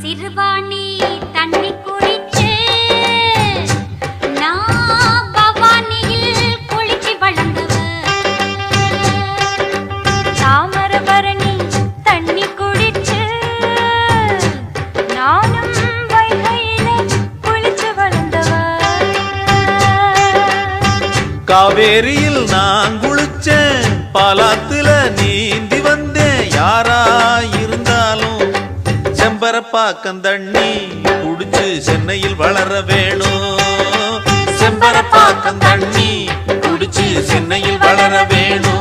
சிறுவாணி தண்ணி குடிச்சு நான் பவானியில் குளிச்சு வளர்ந்தவ. தாமிரபரணி தண்ணி குடிச்சு நானும் வைகையில குளிச்சு வளர்ந்தவ. காவேரியில் நான் குளிச்சேன், பாலாத்துல நீந்தி வந்தேன். யாரா இருந்தாலும் செம்பரப்பாக்கம் தண்ணி குடிச்சு சென்னையில் வளர வேணும். செம்பரப்பாக்கம் தண்ணி குடிச்சு சென்னையில் வளர வேணும்.